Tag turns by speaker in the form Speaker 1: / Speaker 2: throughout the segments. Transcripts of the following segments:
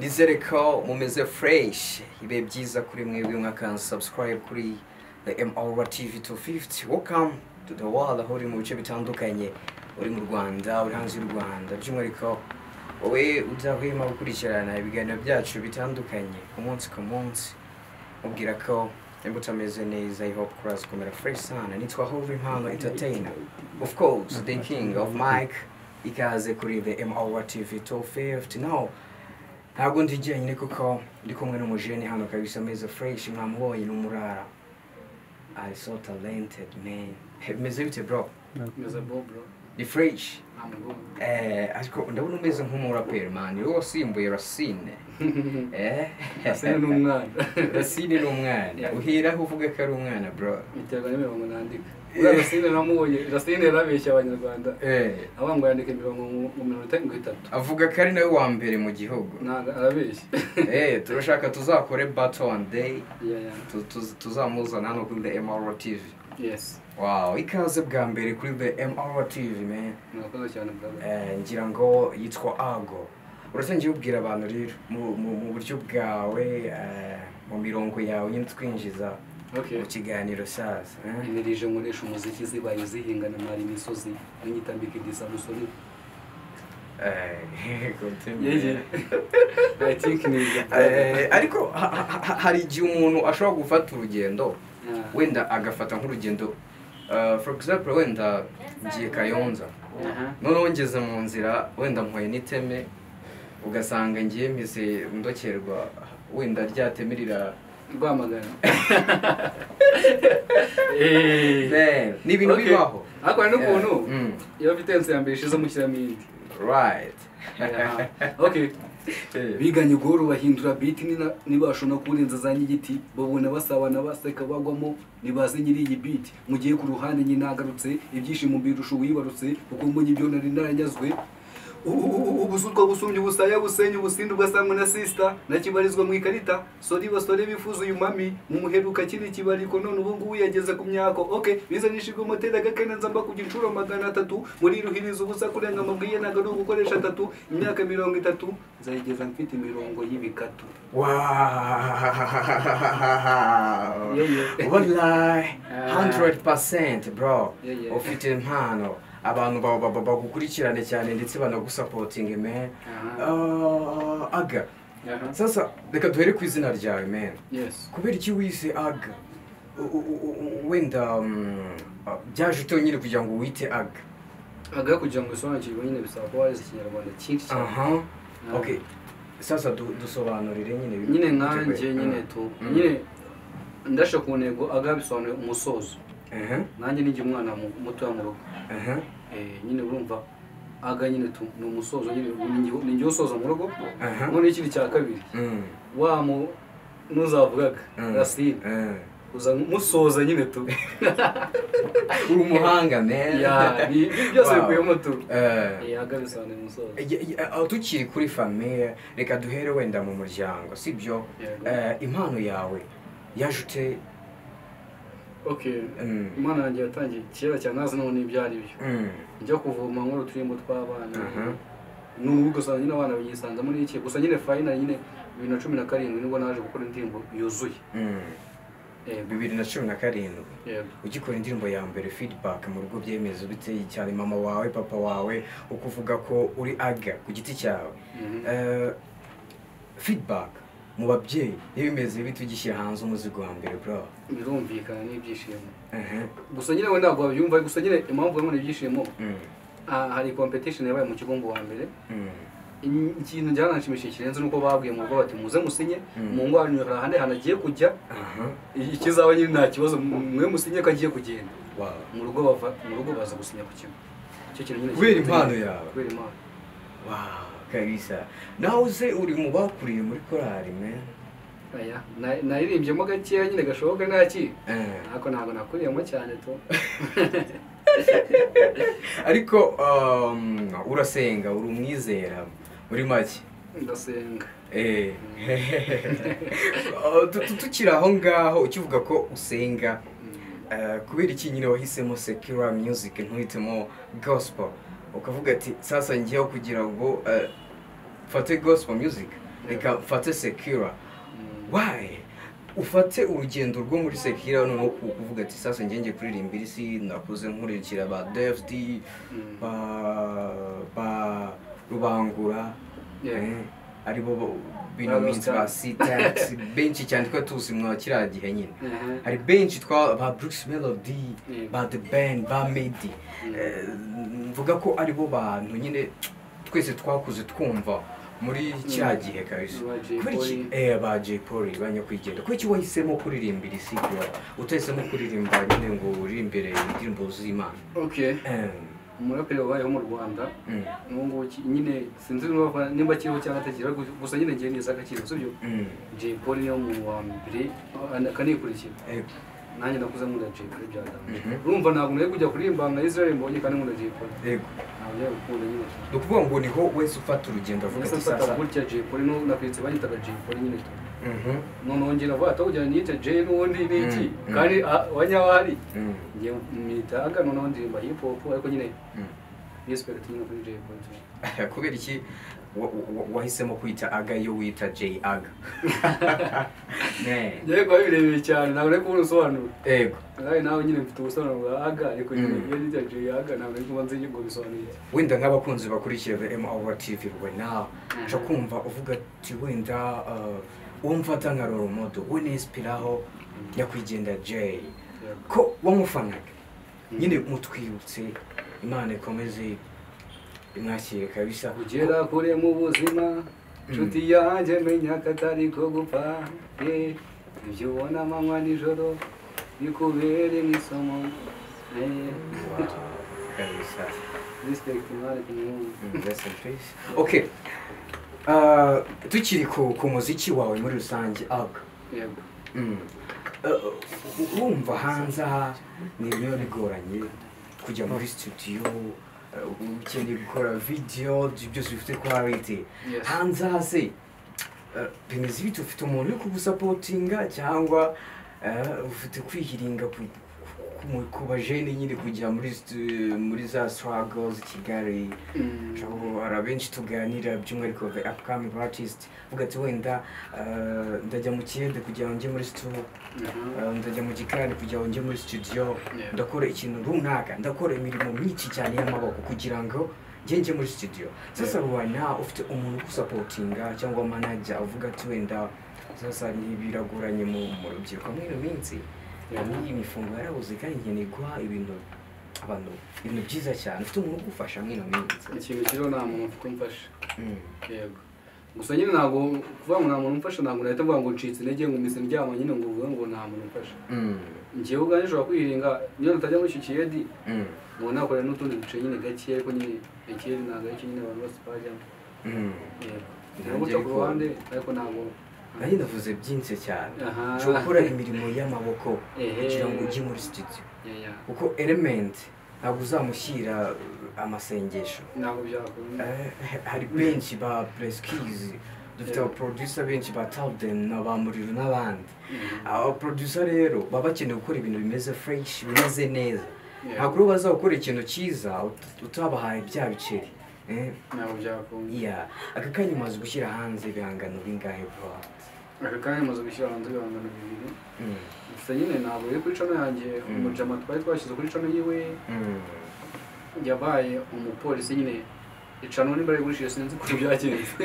Speaker 1: Nizere ko mumeze fresh ibe byiza kuri mwebwe mwaka subscribe kuri the MR TV 250. Welcome to the world aho uri mu bice bitandukanye, uri mu Rwanda, uri hanze y'u Rwanda, by'umwihariko wowe udahwema gukurikirana ibiganiro byacu bitandukanye umunsi ku munsi. Mubwira ko imbuto ameze neza, I hope kuraza kumera fresh sana. Nitwa Hove Impano Entertainer, of course the king of mic, ikaze kuri the MR TV 250. Now ntabwo ndi jyenyine kuko ndi kumwe n'umujene hano kabisa ameze fresh, mwamubonye n'umurara. I so talented man. Meze bite bro?
Speaker 2: Meze bro.
Speaker 1: Ni fresh.
Speaker 2: I'm good.
Speaker 1: Ariko ndabona umeze nk'umuraperi man. Yo wasimbuye Racine.
Speaker 2: Racine ni umwana.
Speaker 1: Racine ni umwana. Uhira uvuga ko ari umwana bro.
Speaker 2: Biterwa n'imirongo nandika. Racine namubonye, Racine yarabeshya abanyarwanda. Abango yandika imirongo mu minota 3.
Speaker 1: Avuga ko ari nawe wa mbere mu gihugu.
Speaker 2: Nanga arabeshya.
Speaker 1: Turashaka tuzakore battle one day.
Speaker 2: Yeah.
Speaker 1: Tuzamuzana hano kuri the MR TV.
Speaker 2: Yes.
Speaker 1: Wow, ikaze bwa mbere kuri the MR TV man.
Speaker 2: Nakoze cyane brother.
Speaker 1: Ngira ngo yitwa Ago. Uratangiye ubwira abantu rero mu buryo bwawe, mu mirongo yawe nyine twinjiza mu kiganiro sasa.
Speaker 2: Nirije nkoresha umuziki zibaye zihingana mari imisozi anyitambika igisa musoni.
Speaker 1: Continue.
Speaker 2: I think ni
Speaker 1: ariko hari igihe umuntu ashobora gufata urugendo wenda agafata nk'urugendo, for example wenda ngiye Kayonza, noneho ngeze mu nzira wenda mpuye n'iteme ugasanga ngiye mise ndokerwa wenda ryatemirira
Speaker 2: Rwamagana.
Speaker 1: Ni ibintu bibaho.
Speaker 2: Ariko n'ukuntu iyo bitense ya mbere ishize mu kiramindi.
Speaker 1: Right.
Speaker 2: Okay. Biganye goro bahindura beat nibashona kurenza za nyigiti babona basabana baseka bagwamo nibaze nyiri iyi beat mugiye ku ruhande nyinagarutse ibyishimo mbirusha wibarutse uko munyi byo nari naranyazwe ubusutwa busumye ubusaya busenye ubusindi ugasangwa na sister nakibarizwa mu ikarita sori basore bifuza uyu mami mu muheruka kiri kibariko none ubu ngubu yageze ku myako. Okay, bizanishijwe motera gakenanza mba ku gicuro 300 muri ruhiriza ubusa kurenga amabwiye nagaro gukoresha 3 imyaka 30 zayigeza mfite imirongo y'ibikatu.
Speaker 1: Wow. Wallahi 100% bro. Ufite impano. Abantu bagukurikirane cyane ndetse banagusupporting man. Aga. Sasa reka duhere ku izina ryawe man.
Speaker 2: Yes.
Speaker 1: Kubera iki wise Aga? Wenda byaje utonyine kugira ngo wite Aga.
Speaker 2: Aga kugira ngo isobanukirwe nyine bisaba ko warize Kinyarwanda cyinshi cyane.
Speaker 1: Okay. Sasa dusobanurire
Speaker 2: nyine nkanje nyine tu nyine ndasha ku ntego Aga bisobanuye umusozo. Nanjye ninjye umwana muto mu rugo. Nyine urumva Aga nyine tu ni umusozo nyine ninjye usoza mu rugo. None ikindi cya kabiri wa mu nuzavugaga Racine uza musoza nyine tu
Speaker 1: uri umuhanga man.
Speaker 2: Ya ni byose bikuyemo tu. Aga bisobanuye umusozo.
Speaker 1: Tukiri kuri famille reka duhere wenda mu muryango sibyo. Impano yawe yajute.
Speaker 2: Okay. Imana yanjye yatangiye kera cyane nazi none ibyari byo. Njya kuvoma nkuru turimbo tw'abana. N'ubu gusa nyine abana bigisanza muri iki gusa nyine final nyine 2017 nibwo naje gukora indirimbo yuzuye.
Speaker 1: 2017 ugikora indirimbo ya mbere feedback mu rugo byemeza biteye cyane mama wawe papa wawe ukuvuga ko uri Aga ku giti cyawe. Feedback mu babyeyi bimeze bitugishyira hanze umuzigo wa mbere bro.
Speaker 2: Birumvikana n'ibyishimo. Gusa nyine we ntabwo babyumva gusa nyine impamvu bamwe ibyishimo. Hari competition yabaye mu kigongo wa mbere. Ikintu njyanashimishije kirenze nuko babwiye mu rugo bati muze musinye mu ngwanyo hande hanagiye kujya. Ikizaba nyine nta kibazo mwe musinye ko agiye kugenda. Mu rugo baza gusinya ku kigo. Cyo kintu nyine
Speaker 1: kubera impano yawe.
Speaker 2: Kubera impano.
Speaker 1: Wow. Kabisa. Nawe uze uri mu bakuriye muri korali man.
Speaker 2: Aya, naririmbyemo gakeya nyine gashoboka naki. Ariko ntabwo nakuriyemo cyane to.
Speaker 1: Ariko urasenga, uri umwizera muri make.
Speaker 2: Ndasenga.
Speaker 1: Tukiri aho ngaho ukivuga ko usenga, kubera iki nyine wahisemo secular music ntuhitemo gospel ukavuga ati sasa ngiyeho kugira ngo fate gospel music reka mfate Sekira why ufate urugendo rwo muri Sekira no kuvuga ati sasa ngenge kuririmbira isi nakuze nkurikira ba DFD ba Rubangura aribo bino minsi ba Sitax benshi cyane twa tuzi mwa kiragihe nyine hari benshi twa ba Brooks Melody ba The Band ba Medi mvuga ko aribo bantu nyine twese twakuze twumva muri kiragihe kabisa kuri ba Jay Polly banyakwigenda kuki wahisemo kuririmbira isi utahisemo kuririmba nyine ngo uri imbere y'indirimbo z'Imana
Speaker 2: okay umuraperi wabayeho mu Rwanda n'ubu nyine sinzi nimba kiriho cyangwa atakiriho gusa nyine ngiye neza agakiro sibyo Jay Polly yo mu wa mbere akanikurikira nanjye nakuze nkunda Jay Polly byadamye urumva ntabwo nari kujya kuririmba nka Israel mbonye kandi nkunda Jay Polly
Speaker 1: yego
Speaker 2: ntabwo yari gukunda nyine
Speaker 1: ukuvuga ngo niho wese ufata urugendo avuga ati
Speaker 2: sasa burya Jay Polly no nakwitse banyitaga Jay Polly nyine noneho ngira vuba atawujyana niyita Jay n'ubundi n'iki kandi wanyawari ngiye mwitaga noneho ndirimba hip hop ariko nyine respect nyine kuri Jay Polly
Speaker 1: kubera iki wahisemo kwita Aga yo wita Jay Aga
Speaker 2: yego birebeye cyane ntabwo ari kubona usobanura
Speaker 1: yego
Speaker 2: nawe nyine mfite ubusobanuro bwa Aga ariko nyine iyo nita Jay Aga ntabwo ari kuba nzi ngo bisobanuye
Speaker 1: wenda nk'abakunzi bakurikira MR TV right now cyo kumva uvuga ati wenda umfata nka role model we nispiraho nyakwigendera Jay ko wamufanaga nyine mutwibutse Imana ikomeze imwakire kabisa
Speaker 2: kugera kure mu buzima nshuti yanjye menya katari ko gupfa ibyo ubona amanywa nijoro bikubere nk'isomo
Speaker 1: kabisa
Speaker 2: respect Imana
Speaker 1: please okay tukiri ku muziki wawe muri rusange Aga
Speaker 2: yego
Speaker 1: urumva hanze aha ni ibintu bigoranye kujya muri studio ukeneye gukora video byose bifite quality hanze hase bimeze bite ufite umuntu uri kugusapotinga cyangwa ufite kwihiringa ku bajene nyine kujya muri za struggles Kigali hari abenshi tuganira by'umwihariko the upcoming artist uvuga ati wenda ndajya mu kiyede kugira ngo njye muri studio ndajya mu gikari kugira ngo njye muri studio ndakora ikintu runaka ndakora imirimo myinshi cyane y'amaboko kugira ngo njye muri studio sasa rwana ufite umuntu ugusapotinga cyangwa manager uvuga ati wenda sasa ntibiragoranye mu rubyiruko mwino minsi iyi mifungo yarabuze kandi nkeneye guha ibintu byiza cyane ufite umuntu ugufasha mwino minsi
Speaker 2: ikintu kiriho nta muntu ufite umfasha yego gusa nyine ntabwo kuvuga ngo nta muntu umfasha ntabwo nahita mvuga ngo ncitse intege ngo mise ndyama nyine ngo uvuge ngo nta muntu umfasha njyewe ubwanjye nshobora kwihiringa niyo natajya muri icyo kiyedi ngo nakore n'utundi duce nyine gake ariko nyine ikiyedi ntabwo ari cyo nyine abantu bose bajyamo yego guca ku ruhande ariko ntabwo
Speaker 1: nanjye ndavuze byinshi cyane ushobora gukora imirimo y'amaboko kugira ngo ujye muri studio kuko element ntabwo uzamushyira amasengesho
Speaker 2: ntabwo byakunda
Speaker 1: hari benshi ba Preskiz dufite aba producer benshi ba Talden na ba Muriro n'abandi aba producer rero baba bakeneye gukora ibintu bimeze fresh bimeze neza ntabwo rero bazakora ikintu cyiza utabahaye bya biceri
Speaker 2: ntabwo byakunda
Speaker 1: aka kanya umaze gushyira hanze ibihangano bingahe bro
Speaker 2: aka kanya maze gushyira hanze ibihangano bibiri gusa nyine ntabwo iri kuri channel yanjye umujama twari twashyize kuri channel yiwe yabaye umupolisi nyine icano nimba ari gushira sinzi ko byagenze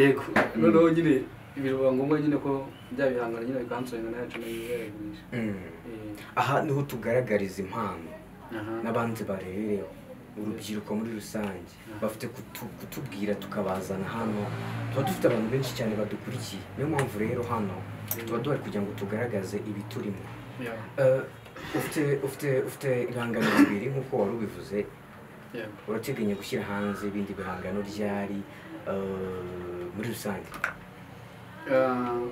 Speaker 2: yego noneho nyine biba ngombwa nyine ko bya bihangano nyine bikansohera na channel yiwe yarigurisha
Speaker 1: aha niho tugaragariza impano n'abandi barerereho urubyiruko muri rusange bafite kutubwira tukabazana hano tuba dufite abantu benshi cyane badukurikiye niyo mpamvu rero hano tuba duhari kugira ngo tugaragaze ibiturimo ufite ibihangano bibiri nk'uko wari ubivuze urateganya gushyira hanze ibindi bihangano ryari muri rusange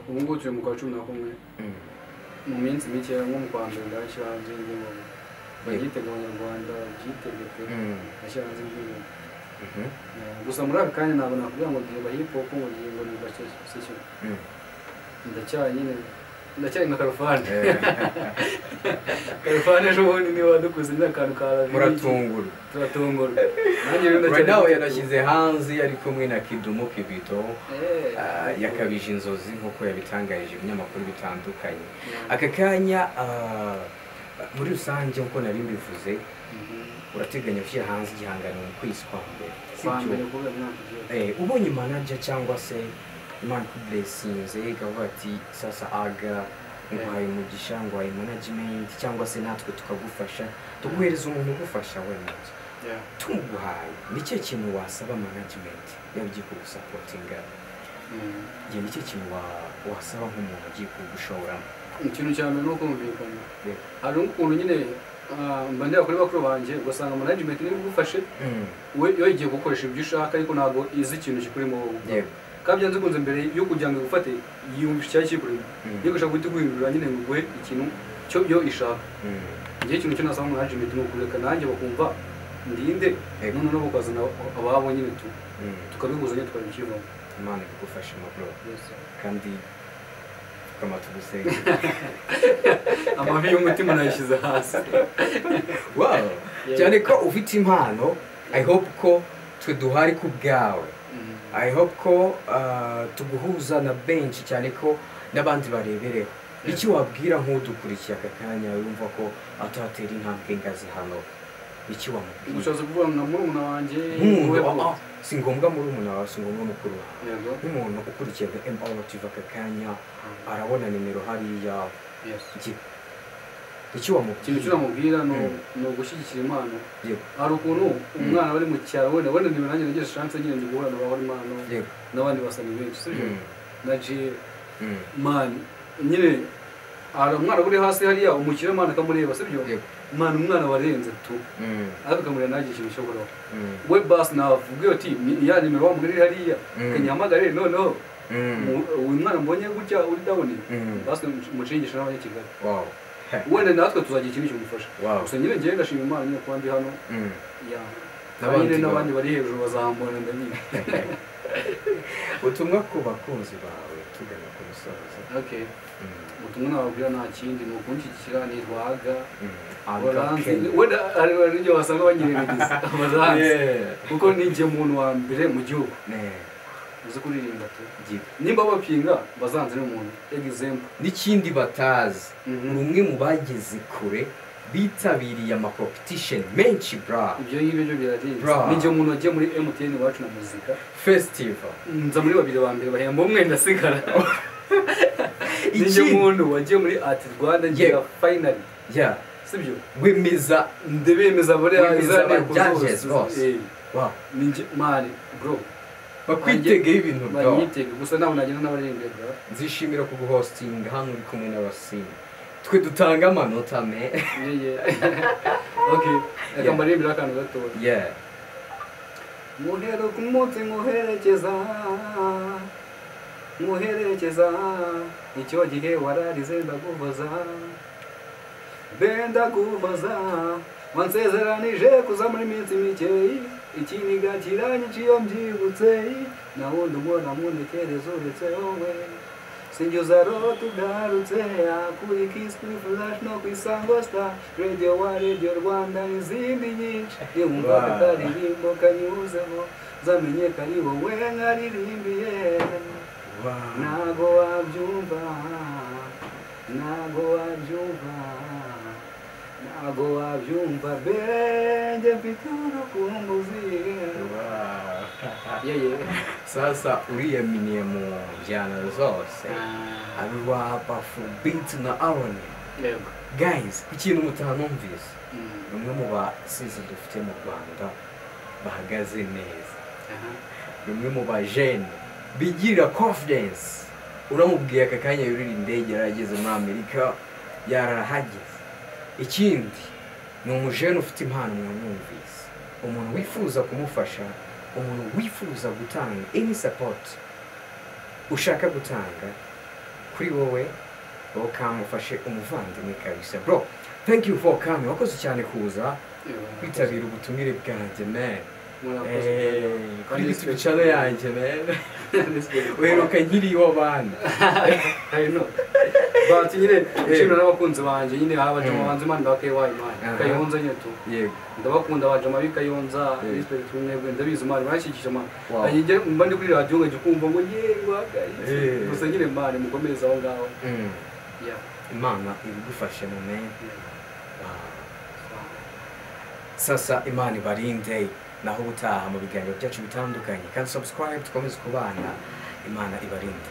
Speaker 2: ubu ngubu turi mu kwa 11 mu minsi mike nko mu kwa mbere ndashyira hanze indirimbo bagitega abanyarwanda byiteguye ashyira hanze indirimbo gusa muri aka kanya ntabwo nakubwira ngo ndirimba hip hop ngo ndirimbo ni bashyashya ndacyari nyine ndacyari nka karufani karufani ejo bundi niba wadukuze n'akantu ka
Speaker 1: muratungurwa
Speaker 2: turatungurwa nanjye rero
Speaker 1: right now yanashyize hanze ari kumwe na Kidumu Kibito yakabije inzozi nk'uko yabitangarije ibinyamakuru bitandukanye aka kanya muri rusange nk'uko nari mbivuze urateganya gushyira hanze igihangano mu kwezi kwa mbere ubonye manager cyangwa se Imana kublessinze ikavuga ati sasa aga nguhaye umugisha nguhaye management cyangwa se natwe tukagufasha tuguhereza umuntu ugufasha wenda tumuguhaye nicyo kintu wasaba management yagiye kugusapotinga igihe nicyo kintu wasaba nk'umuntu agiye kugushoramo
Speaker 2: ikintu cya mbere ni ukumvikana hari ukuntu nyine mbandira kuri bakuru banjye ugasanga management niba igufashe we yagiye gukoresha ibyo ushaka ariko ntabwo izi ikintu kikurimo wowe kabyanze kunze mbere yo kugira ngo igufate yiyumvisha cyari kikurimo niyo gushaka guhita guhindura nyine ngo uguhe ikintu cyo byo ishaka igihe ikintu cyo nasaba management ni ukureka nanjye bakumva ndinde none no bakazana ababo nyine tukabihuzanya tukabikivamo
Speaker 1: Imana igufashe mabro kandi kama tugusenga
Speaker 2: amavi y'umutima nayishyize hasi
Speaker 1: wow cyane ko ufite impano I hope ko twe duhari ku bwawe I hope ko tuguhuza na benshi cyane ko n'abandi barebereho iki wabwira nk'udukurikiye aka kanya yumva ko atatera intambwe ngazi hano iki wamubwira
Speaker 2: umushobozi kuvuga nka murumuna wanjye
Speaker 1: si ngombwa murumuna wawe si ngombwa mukuru wawe nk'umuntu ukurikiye MR TV aka kanya arabona nimero hariya iki wamubwira
Speaker 2: ikintu cy'uramubwira ni ugushyigikira impano hari ukuntu umwana bari mu cyaro wenda niba nanjye nagize chance nyine ndi guhura n'abahora impano n'abandi basani benshi sibyo na Jill man nyine hari umwana uri hasi hariya umukire imana akamureba sibyo man umwana warenze tu ariko kamureba nagiye ikintu cyo guraho we bas navuga ati ya nimero wamugari hariya kanyahamagare noneho uyu mwana mbonye gutya uri down bas mushingisha n'abanyakigali
Speaker 1: wow
Speaker 2: wenda natwe tuzagira ikintu cy'umufasha gusa nyine ngiye ndashima imana nyine kuba ndi hano n'abandi bari hejuru bazambona ndanyine
Speaker 1: ubutumwa ku bakunzi bawe tugana ku musozo
Speaker 2: ubutumwa nababwira nta kindi ni ukunshyigikira nitwaga wenda hari n'ibyo wasanga banyirengagiza abazahanzi kuko ninjye muntu wa mbere mu gihugu uzi kuririmba nimba bapinga bazanze n'umuntu example
Speaker 1: n'ikindi batazi umwe mu bageze kure bitabiriye ama competition menshi bra
Speaker 2: ibyo ngibyo birarinze ninjye umuntu wagiye muri MTN wacu na muzika
Speaker 1: festival
Speaker 2: nza muri babiri ba mbere bahemba umwe ndasigara ninjye umuntu wagiye muri Art Rwanda ngira finally sibyo
Speaker 1: wemeza
Speaker 2: ndebemeza bari
Speaker 1: judges bose wow
Speaker 2: ninjye mari bro
Speaker 1: bakwitegeye ibintu bro
Speaker 2: banyitege gusa nawe nagenda n'abaririmbye bro
Speaker 1: nzishimira kuguhostinga hano uri kumwe n'abasini twe dutanga amanota me
Speaker 2: okay reka mbaririmbira akantu gato muhero ku munsi muherekeza icyo gihe wararize ndaguhoza benda guhoza wansezeranije kuza muri minsi mikeyi ikiniga kiranyica iyo mbyibutse nawundi ubona muntekerezo uretse wowe sinjye rota ugarutse kuri Kiss kuri Flash no ku Isango Star Radio wa Radio Rwanda n'izindi nyinshi yumva akaririmbo kanyuzemo zamenye kari wowe nkaririmbiye ntago wabyumva benge mfite urukumbuzi
Speaker 1: sasa uriyaminiye mu njyana zose abiwa Afrobeat na R&B guys ikintu mutanumvise umwe mu basizi dufite mu Rwanda bahagaze neza umwe mu bajene bigira confidence uramubwiye aka kanya yurira indege yarageze muri Amerika yarahageze ikindi ni umujene ufite impano mwumvise umuntu wifuza kumufasha umuntu wifuza gutanga any support ushaka gutanga kuri wowe kamufashe umuvandimwe kabisa bro thank you for coming wakoze cyane kuza kwitabira ubutumire bwanjye man kuri YouTube channel yanjye man uheruka nkiri iw'abana
Speaker 2: I know bati nyine nshimira n'abakunzi banje nyine abaje mu banze Imana bakewaye Imana Kayonza nyine tu
Speaker 1: yego
Speaker 2: ndabakunda baje mabi Kayonza respect mwebwe ndabizi Imana bashikije Imana ayije mbandi kuri radio ngeje kumva ngo yewe gusa nyine Imana mukomeza aho ngaho
Speaker 1: Imana ibigufashe mu menye sasa Imana ibarinde naho ubutaha mu biganiro byacu bitandukanye kandi subscribe tukomeze kubana Imana ibarinde